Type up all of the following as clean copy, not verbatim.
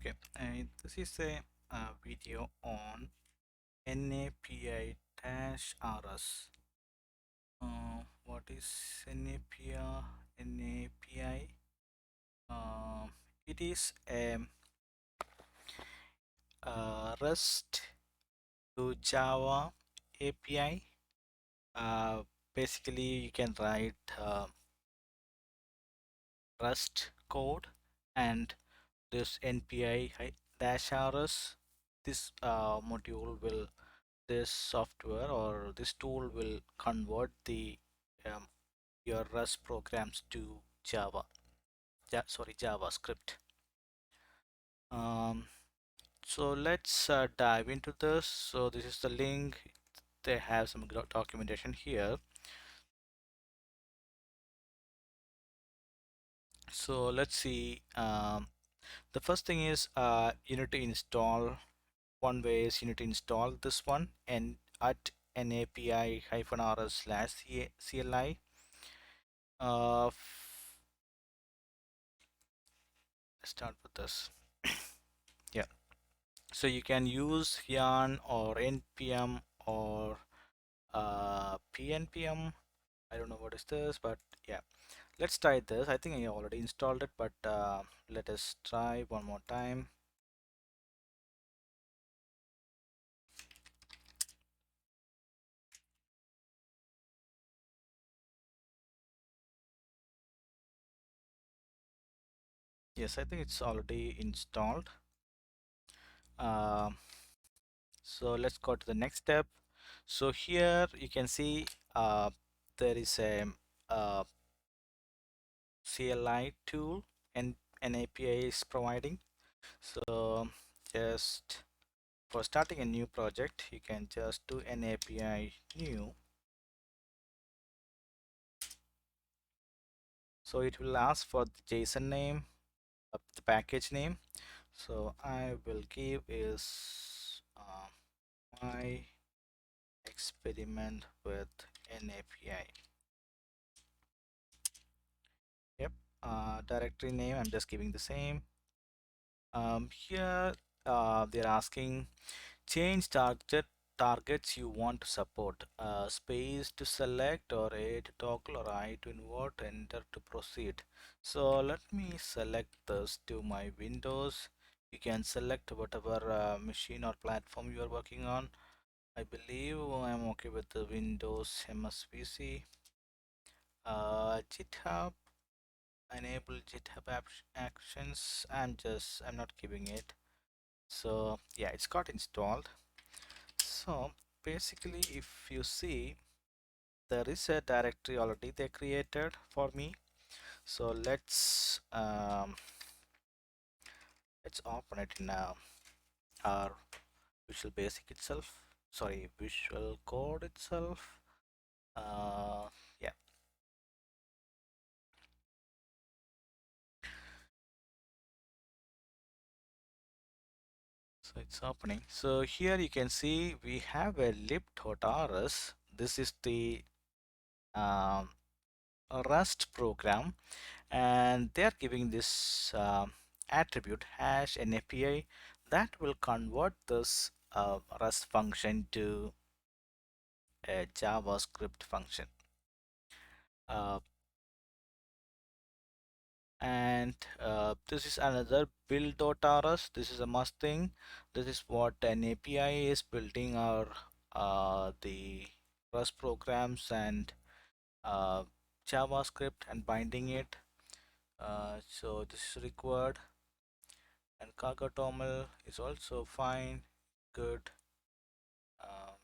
Okay, this is a video on napi-rs. What is napi? napi? Uh, it is a REST to Java API. Basically, you can write REST code and this npi-rs. This module will this software or this tool will convert the um, your Rust programs to JavaScript. Um, so let's dive into this. So this is the link. They have some documentation here. So let's see. The first thing is you need to install. One way is you need to install this one and at napi-rs/cli. Let's start with this. Yeah, so you can use yarn or npm or pnpm. I don't know what is this, but yeah, let's try this. I think I already installed it, but let us try one more time. Yes, I think it's already installed. Um, so let's go to the next step. So here you can see there is a CLI tool and an API is providing. So just for starting a new project, you can just do an API new. So it will ask for the JSON name, the package name. So I will give is my experiment with an API. Yep. Directory name, I'm just giving the same. Here they're asking change targets you want to support. Space to select or A to toggle or I to invert, enter to proceed. So let me select this to my Windows. You can select whatever machine or platform you are working on. I believe I'm okay with the Windows MSVC. GitHub, enable GitHub actions. I'm not giving it. So yeah, it's got installed. So basically, if you see, there is a directory already they created for me. So let's open it in our Visual Basic itself. Sorry, Visual Code itself. Yeah. So it's opening. So here you can see we have a lib.rs. This is the um, Rust program, and they are giving this attribute hash an API that will convert this Rust function to a JavaScript function. Uh, and this is another build.rs. This is a must thing. This is what an API is building our the Rust programs and JavaScript and binding it. So this is required, and cargo toml is also fine, good. um,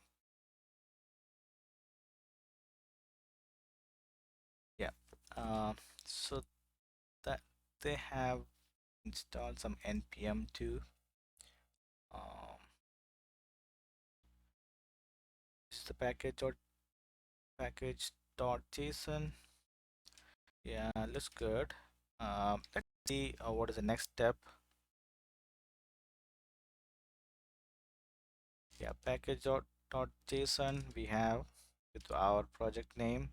yeah so that they have installed some npm too. um, this is the package.json. Yeah, looks good. Let's see what is the next step. Yeah, package.json we have with our project name,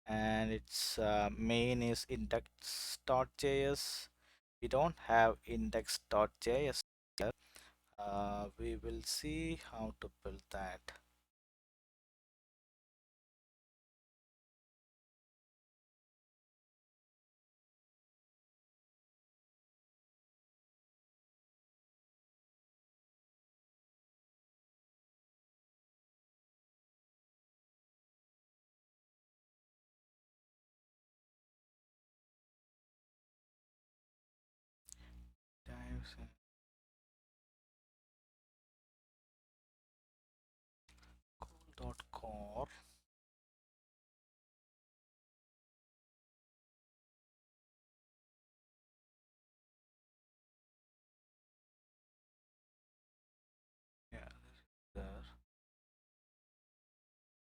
and its main is index.js. We don't have index.js here. We will see how to build that. Dives in cool.core. Yeah, this is there.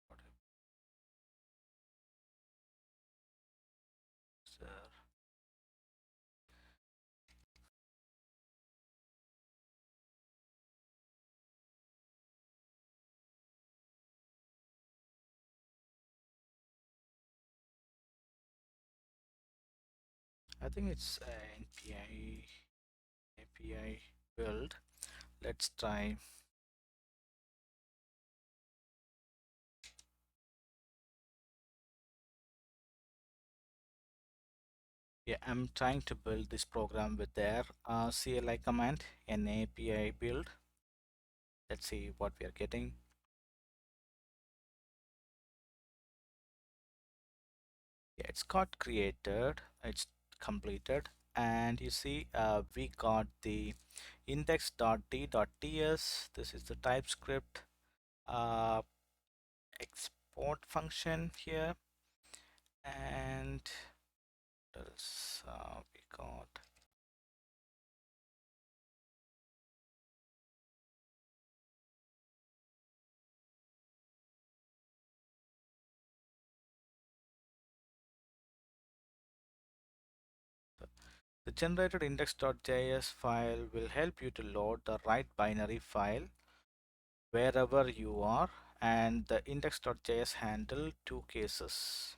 What is there? I think it's API build. Let's try. Yeah, I'm trying to build this program with their CLI command, an API build. Let's see what we are getting. Yeah, it's got created, it's completed, and you see we got the index.d.ts. This is the TypeScript uh, export function here, and what else we got? The generated index.js file will help you to load the right binary file wherever you are, and the index.js handle two cases.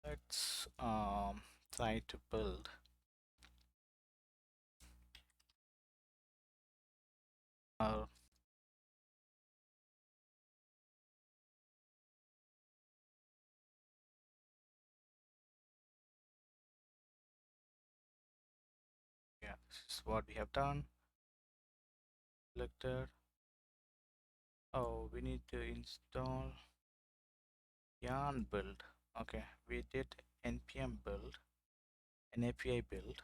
Let's try to build. Uh, yeah, this is what we have done. Selected. Oh, we need to install yarn build. Okay, we did npm build, an API build,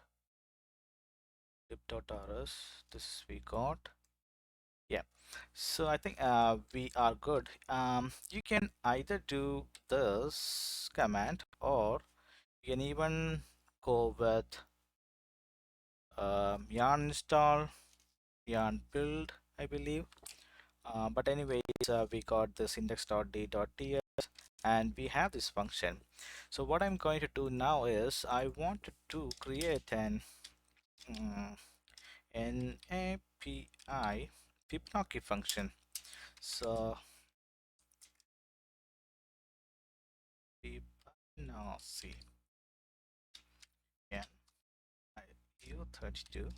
lib.rs. This we got. Yeah, so I think we are good. You can either do this command, or you can even go with yarn install, yarn build, I believe. But anyways, we got this index.d.ts, and we have this function. So what I'm going to do now is I want to create mm, an API Fibonacci function. So Fibonacci, yeah, u32,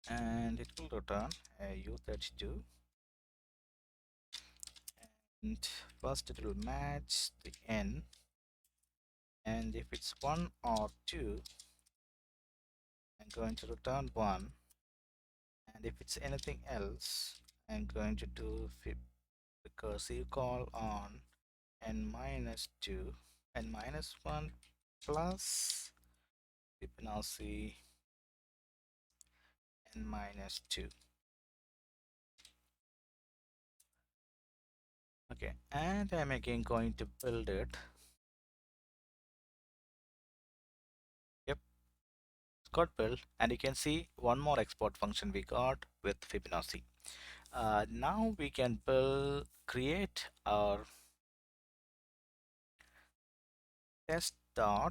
and it will return a u32, and first it will match the n, and if it's 1 or 2, I'm going to return 1, and if it's anything else, I'm going to do recursive call on n minus 2, n minus 1 plus Fibonacci n minus 2. Okay, and I'm again going to build it. Yep, it's got built, and you can see one more export function we got with Fibonacci. Now we can create our test.mjs.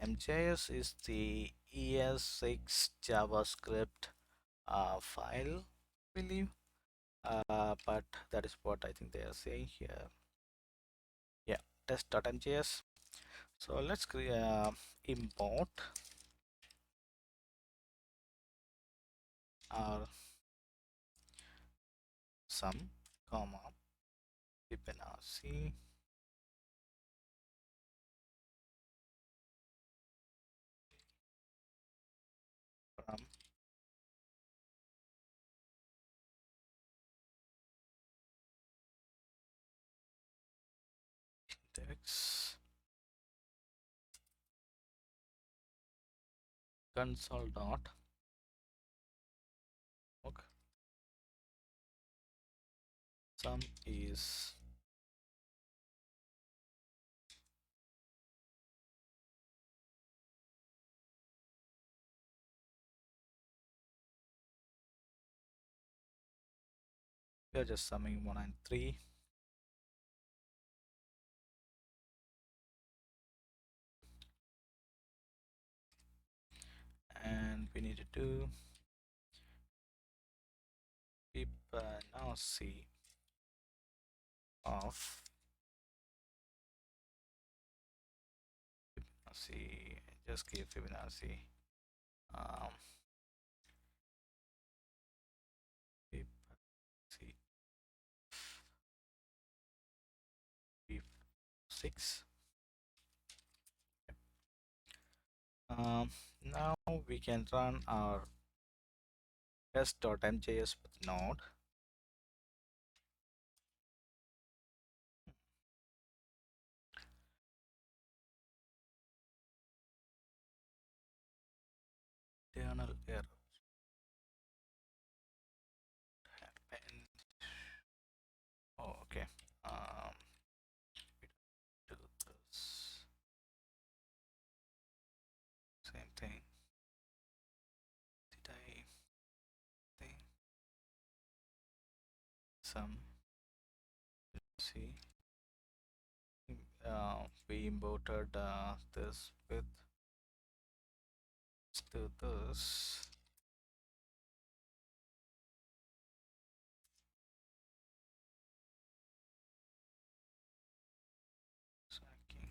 mjs is the ES6 JavaScript file, I believe. But that is what I think they are saying here. Yeah, test.mjs. So let's import our sum, comma, dependency from index console dot log sum is we are just summing 1 and 3, and we need to do Fibonacci of Fibonacci. Just give Fibonacci. Um, Fibonacci 6. Now we can run our test.mjs with Node. Internal error happened. Oh, okay. We do this same thing. Did I think some see? We imported this with to this. Tracking.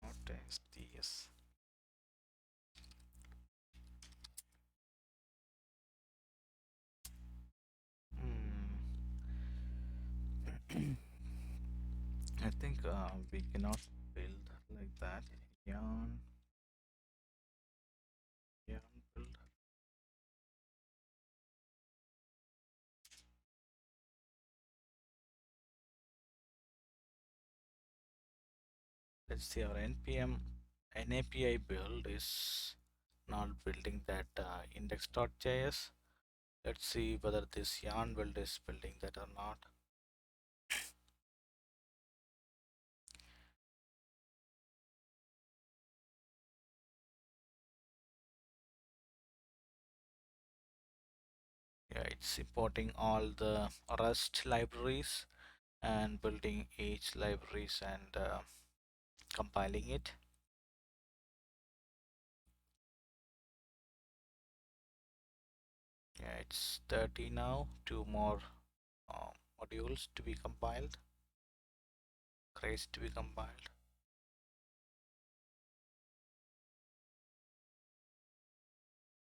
Node.js. Hmm. I think we cannot build like that. Yarn, yarn build. Let's see, our npm napi build is not building that index.js. Let's see whether this yarn build is building that or not. Yeah, it's importing all the Rust libraries and building each libraries and compiling it. Yeah, it's 30 now. 2 more modules to be compiled, crates to be compiled.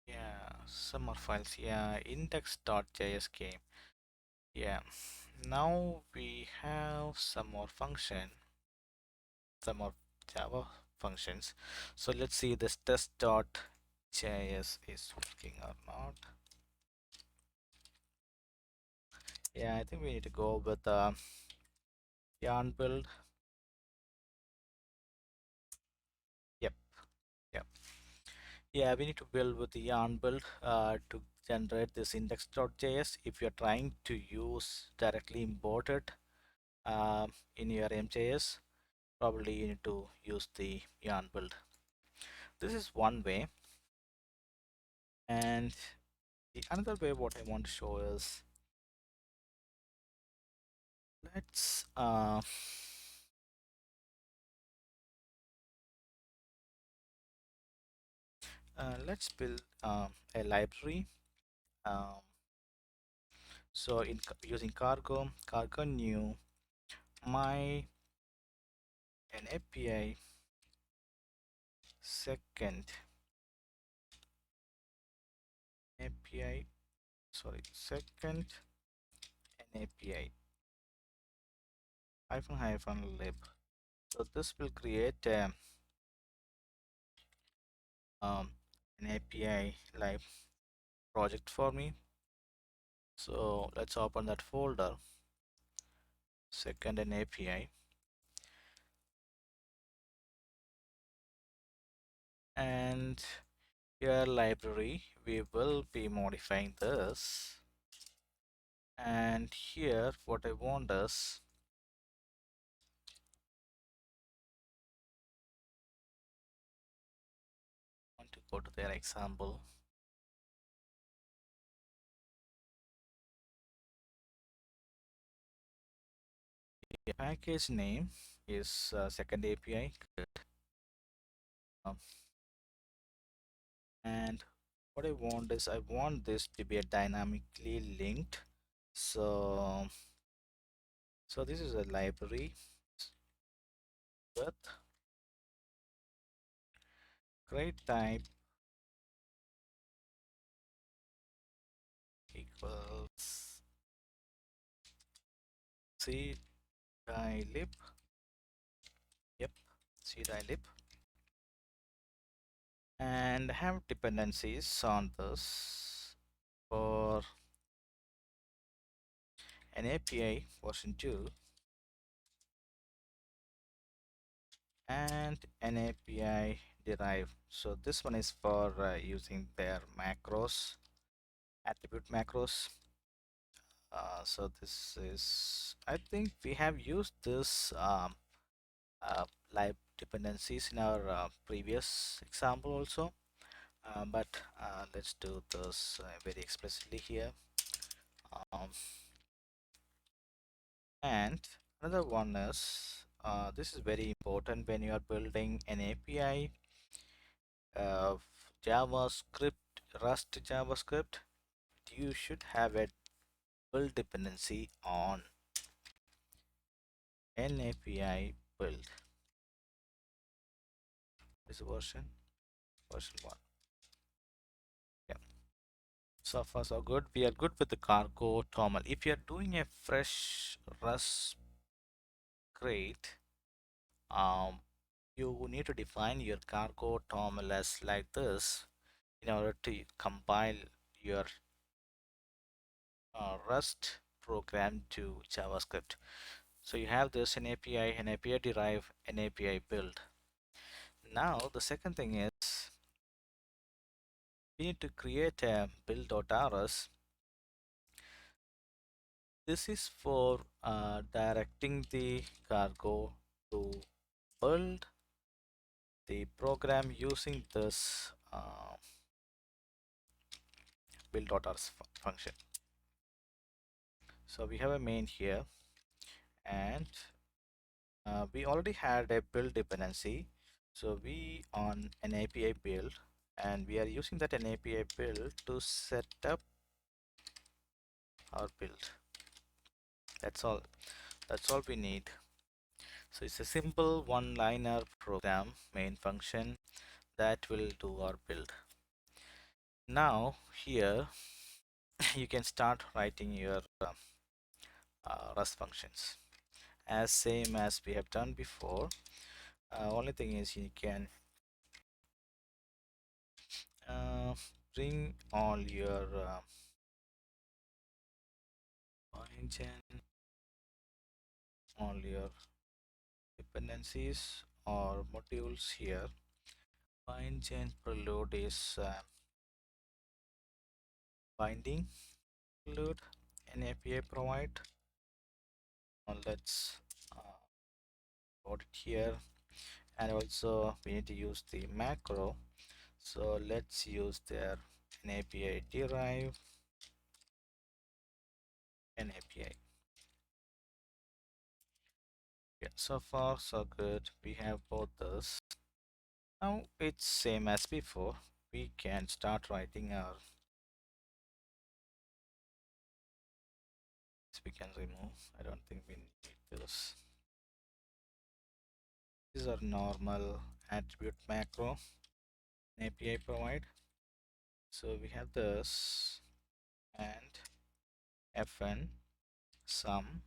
Yeah, some more files. Yeah, index.js came. Yeah, now we have some more function, some more Java functions. So let's see this test.js is working or not. Yeah, I think we need to go with yarn build. Yep, yep. Yeah, we need to build with the yarn build to generate this index.js. If you're trying to use directly import it in your MJS, probably you need to use the yarn build. This is one way, and Another way what I want to show is, let's let's build a library. Um, so using cargo new my an API second API sorry second an API -lib. So this will create um, an API live project for me. So let's open that folder, second an API, and here library we will be modifying this. And here what I want is to go to their example. The package name is second API. Um, and what I want is I want this to be a dynamically linked. So this is a library with create type equals cdlib. Yep, cdlib, and have dependencies on this for an API version 2 and an API derive. So this one is for using their macros, attribute macros. So this is, I think we have used this live dependencies in our previous example also, but let's do this very explicitly here. Um, and another one is this is very important when you are building an API of JavaScript, Rust JavaScript. You should have a build dependency on an API build. This version 1. Yeah. So far so good. We are good with the cargo toml. If you are doing a fresh Rust crate, you need to define your cargo toml as like this in order to compile your Rust program to JavaScript. So you have this an API derive, an API build. Now the second thing is we need to create a build.rs. This is for directing the cargo to build the program using this build.rs function. So we have a main here, and we already had a build dependency. So we on an API build, and we are using that an API build to set up our build. That's all we need. So it's a simple one-liner program main function that will do our build. Now here you can start writing your Rust functions as same as we have done before. Only thing is you can bring all your engine, all your dependencies or modules here. Engine preload is binding preload an API provide. Now let's put it here, and also we need to use the macro. So let's use their an API derive an API. Yeah, so far so good. We have both this. Now it's same as before. We can start writing our. We can remove. I don't think we need this. These are normal attribute macro API provide. So we have this and fn sum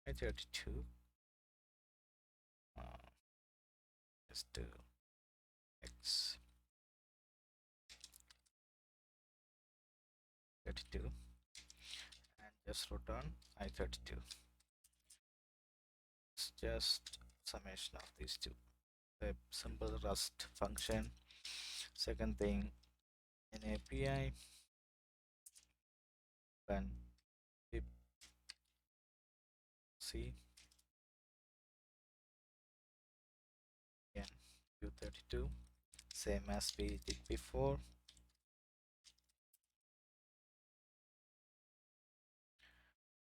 and 32 is to x 32 and just return I32. It's just summation of these two. The simple Rust function. Second thing, in API when pip c again u32, same as we did before.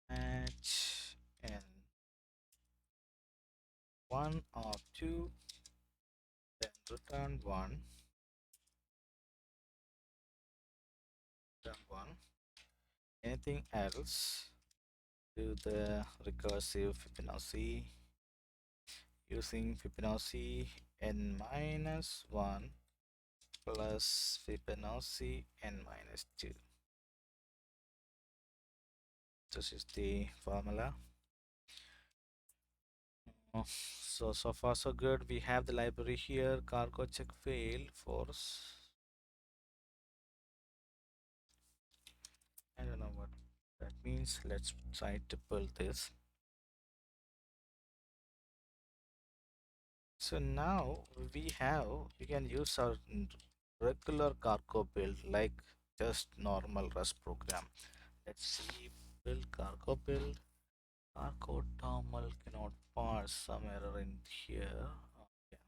Match in 1 or 2, then return 1, return 1. Anything else, do the recursive Fibonacci using Fibonacci n minus 1 plus Fibonacci n minus 2. This is the formula. So far so good. We have the library here, cargo check fail force. I don't know what that means. Let's try to build this. So now we can use our regular cargo build like just normal Rust program. Let's see, build cargo build. Cargo terminal cannot parse, some error in here. Okay.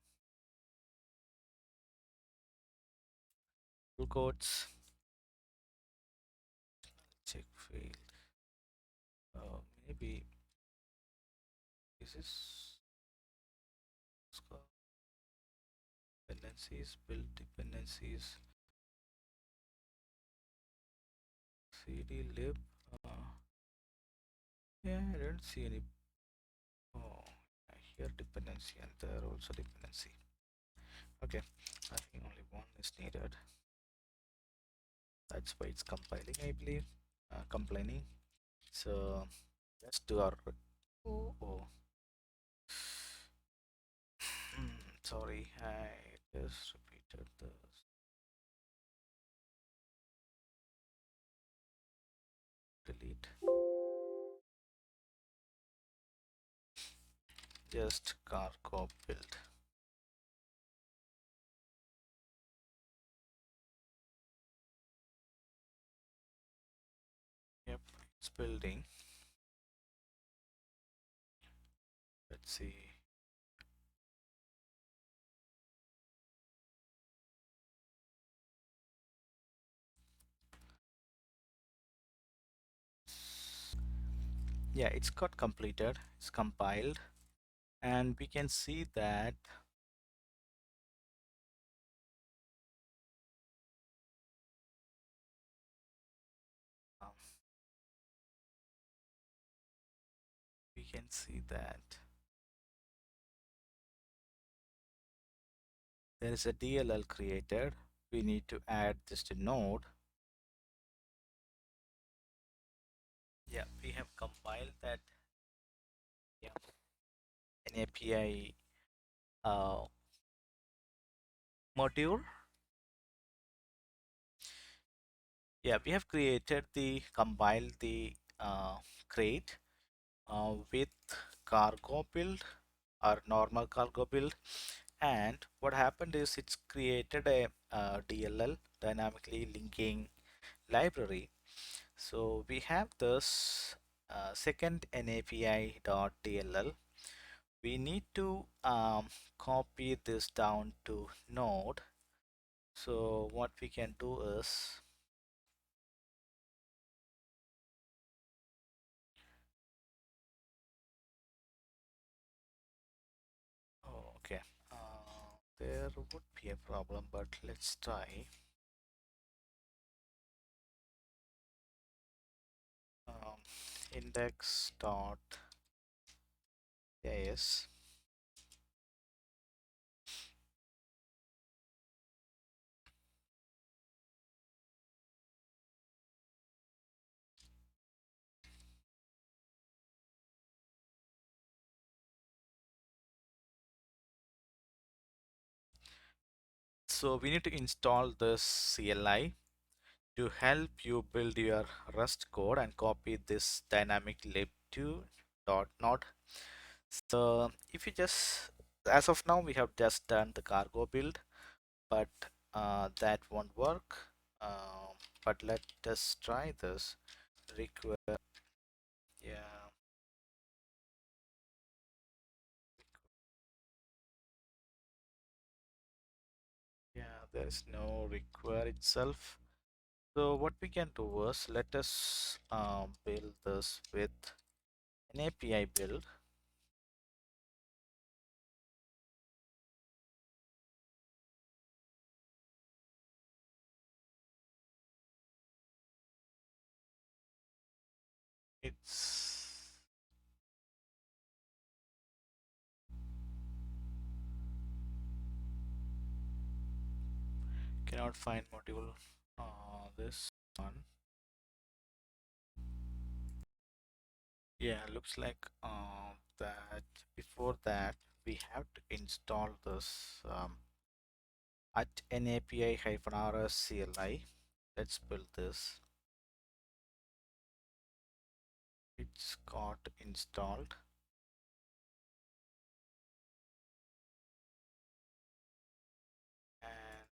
Full quotes. Check failed. Maybe this is dependencies, build dependencies, cd lib. Yeah, I don't see any. Oh, here dependency and there also dependency. Okay, I think only one is needed. That's why it's compiling, I believe. Complaining. So let's do our. Oh. Sorry, I just repeated this. Delete. Just cargo build. Yep, it's building. Let's see. Yeah, it's got completed. It's compiled, and we can see that um, we can see that there is a DLL created. We need to add this to Node. Yeah, we have compiled that. Yeah, an API module. Yeah, we have created the compiled the crate with cargo build or normal cargo build, and what happened is it's created a DLL, dynamically linking library. So we have this second napi.dll. We need to copy this down to Node. So what we can do is Okay. There would be a problem, but let's try. Um, index.js. So we need to install this CLI to help you build your Rust code and copy this dynamic lib2 dot node. So if you just, as of now, we have just done the cargo build, but that won't work. But let us try this. Require, yeah, yeah, there is no require itself. So what we can do is let us build this with an API build. It's cannot find module. This one. Yeah, looks like that before that we have to install this at napi-rs CLI. Let's build this. It's got installed. And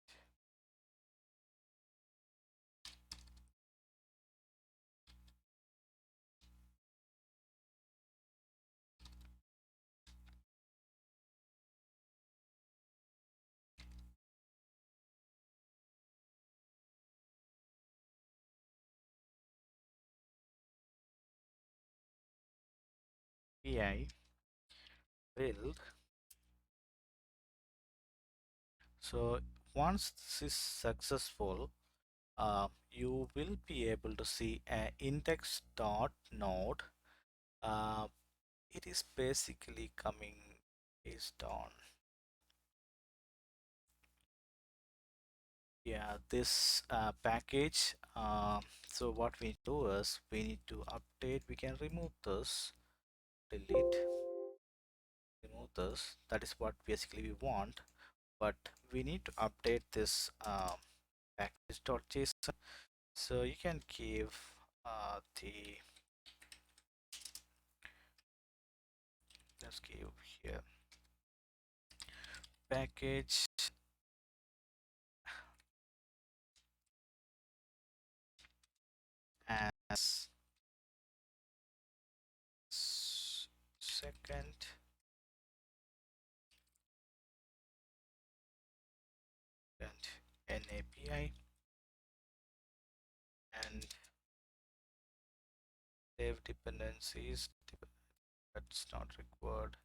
API build. So once this is successful, you will be able to see an index.node. Uh, it is basically coming based on, yeah, this package. So what we do is we need to update. We can remove this, delete, remove this. That is what basically we want. But we need to update this package.json. So you can give the, let's give here package as second and an API and save dependencies. That's not required.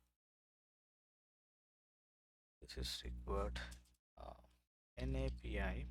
This is required. Uh, an API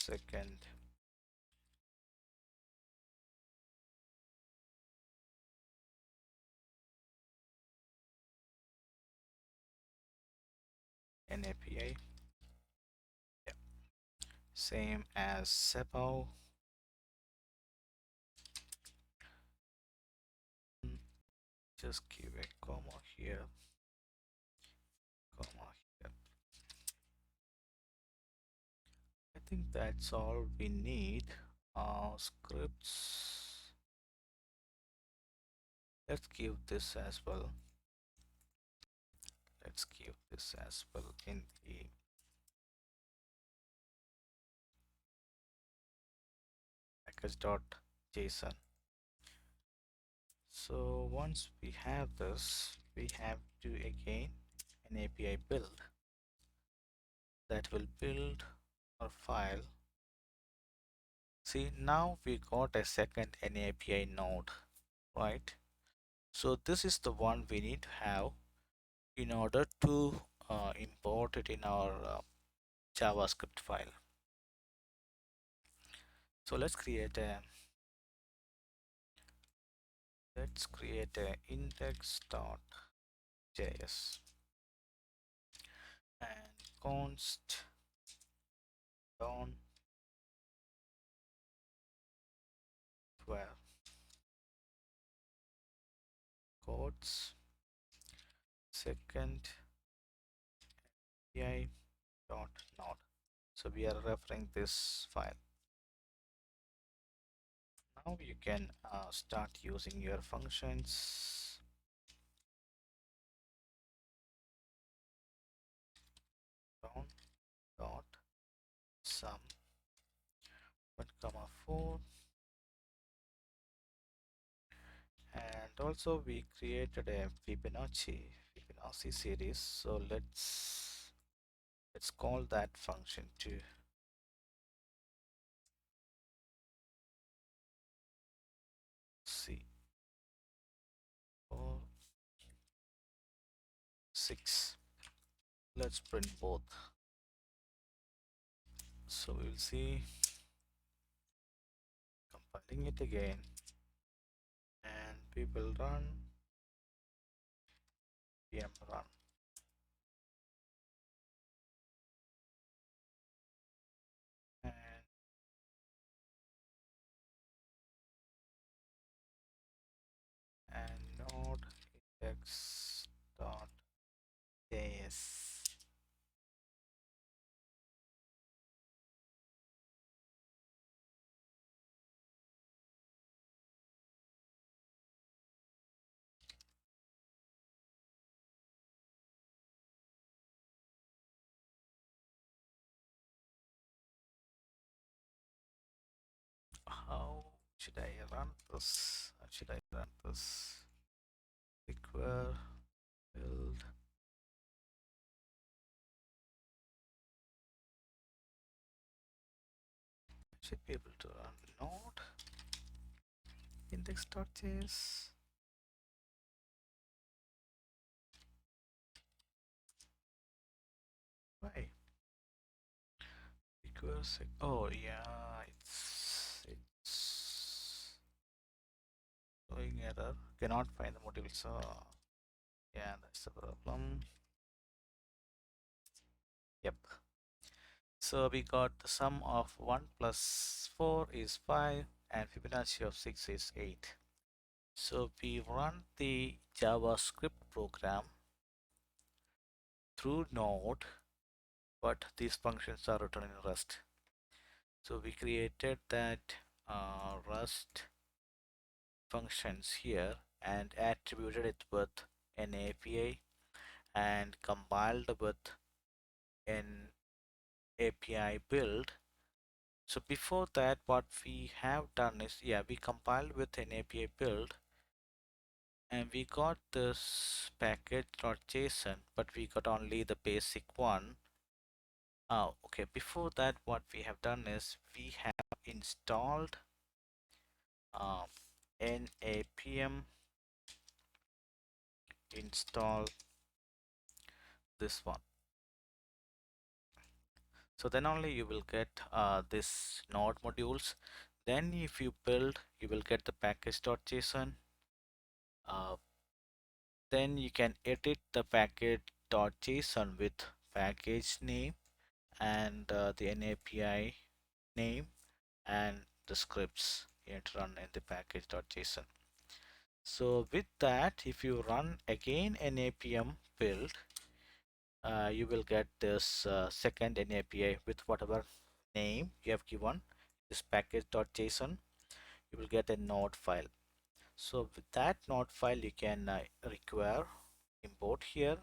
second an API. Yeah. Same as sepal. Just give a comma here, comma here. I think that's all we need. Scripts. Let's give this as well. Let's give this as well in the package.json. So once we have this, we have to again an API build that will build our file. See, now we got a second NAPI node, right? So this is the one we need to have in order to import it in our JavaScript file. So let's create a index.js and const down 12 quotes second API dot node. So we are referring this file. Now you can start using your functions. Down dot sum 1,4, and also we created a Fibonacci series. So let's call that function to C 4 6. Let's print both. So we will see, compiling it again, and we will run pm run, and node index.js. How should I run this? How should I run this? Require build. Should be able to run node index.js. Why? Because oh yeah, it's showing error. Cannot find the module. So yeah, that's the problem. Yep. So we got the sum of 1 plus 4 is 5 and Fibonacci of 6 is 8. So we run the JavaScript program through Node, but these functions are written in Rust. So we created that Rust functions here and attributed it with an API and compiled with an API build. So before that, what we have done is, yeah, we compiled with an API build and we got this package.json, but we got only the basic one. Oh, okay. Before that, what we have done is we have installed npm install this one. So then only you will get this node modules. Then if you build, you will get the package.json. Then you can edit the package.json with package name and the NAPI name and the scripts yet run in the package.json. So with that, if you run again npm build, you will get this second NAPI with whatever name you have given, this package.json. You will get a node file. So with that node file, you can require import here,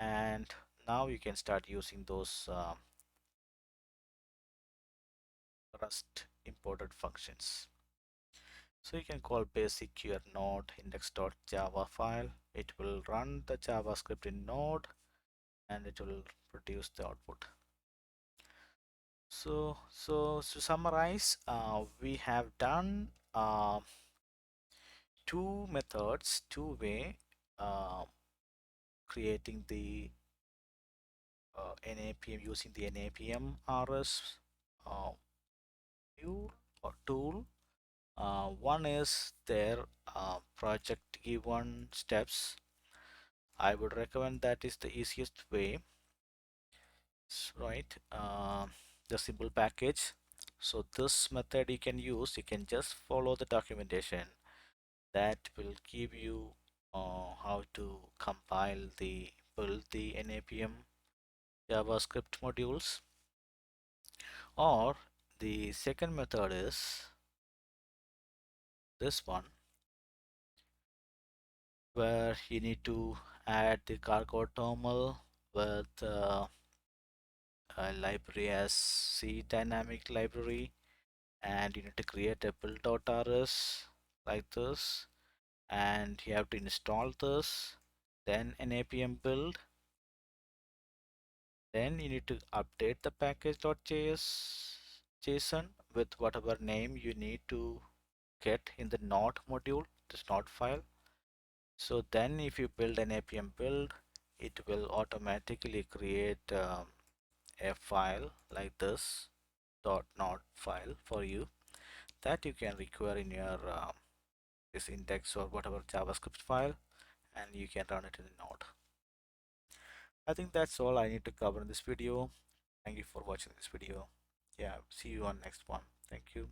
and now you can start using those Rust imported functions. So you can call basic your node index.java file. It will run the JavaScript in Node and it will produce the output. So to summarize, we have done two methods, two-way uh, creating the NAPM using the NAPM RS uh, view or tool. One is their project given steps. I would recommend that is the easiest way, right? The simple package. So this method you can use, you can just follow the documentation that will give you how to compile the build the NAPM JavaScript modules. Or the second method is this one, where you need to add the cargo terminal with a library as C dynamic library, and you need to create a build.rs like this, and you have to install this, then an APM build, then you need to update the package.json with whatever name you need to get in the node module, this node file. So then if you build an APM build, it will automatically create a file like this .node file for you that you can require in your this index or whatever JavaScript file, and you can run it in Node. I think that's all I need to cover in this video. Thank you for watching this video. Yeah, see you on next one. Thank you.